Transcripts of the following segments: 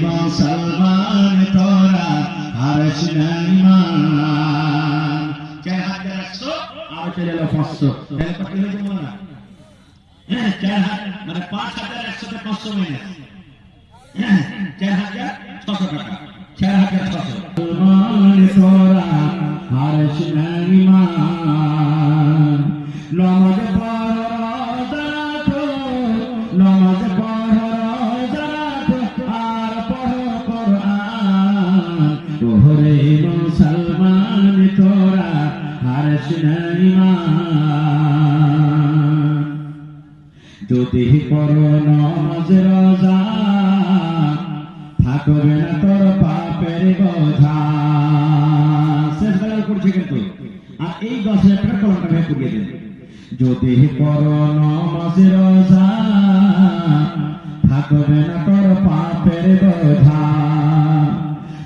মুসলমান তোরা আরশ নাই মান। 4100 আর চলে এলো 500, তাহলে কত হয়ে গেল না? 4000 মানে 5100 তে 500 মাইনাস 4600 টাকা, 4600। মুসলমান তোরা আরশ নাই মান। নামাজ পড়ো নামাজ পড়ো আর পড়ো কোরআন। ওরে মুসলমান তোরা আরশ নাই মান। যদি করো নামাজ রোজা থাকবে না তোর পাপের বোঝা। শেষ বেলা করছে কিন্তু, আর এই 10,000 টাকা কলমটা ভেঙে পুড়িয়ে দেন। যদি করো নামাজ রোজা থাকবে না তোর পাপের বোঝা।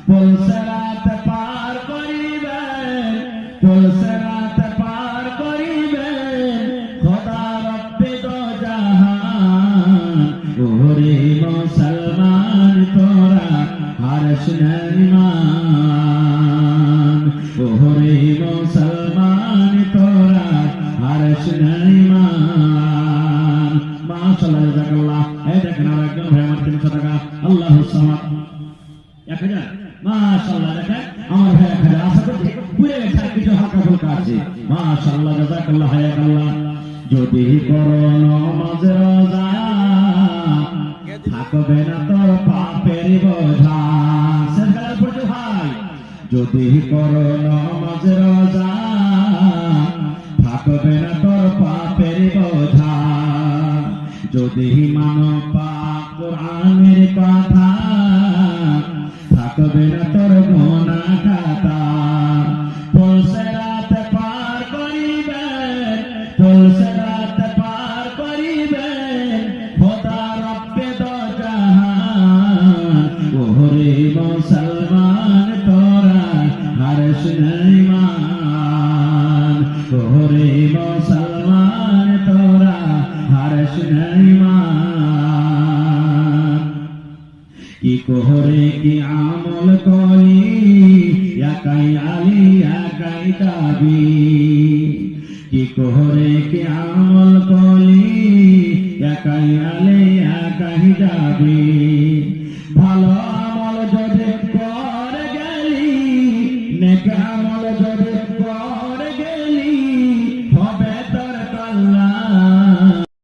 পুলসরাত পার করিবেন, পুলসরাত পার করিবেন খোদা রব্বে দো জাহান। ওরে মুসলমান তোরা আরশ নাই মান। ওরে মুসলমান তোরা আরশ নাই মান। মাশাআল্লাহ, জাযাকাল্লাহ। এই দেখেন আর একজন ভাই আমার 300 টাকা। আল্লাহু সামাদ 1000। মাশাআল্লাহ, দেখেন আমার ভাই 1000। আশা করছি পুরো একটা কিছু হালকা ফুলকা আছে। মাশাআল্লাহ, জাযাকাল্লাহ, হায়াকাল্লাহ। যদি করো নামাজ রোজা থাকবে না তোর পাপের বোঝা। শেষ বেলার পড়ছে ভাই। যদি করো নামাজ রোজা থাকবে না তোর পাপের বোঝা। যদি মানো পাক কোরআনের কথা থাকবে না তোর গুনাহ খাতা। পুলসরাত পার করিবেন, পুলসরাত পার করিবেন খোদা রব্বে দো জাহান। ওরে মুসলমান তোরা আরশ নাই মান। ওরে মুসলমান তোরা আরশ নাই মান। কি কোহরে কি আমল করি একাই আলী একাই কাবি। কি কোহরে কি আমল করি একাই আলী একাই যাবি।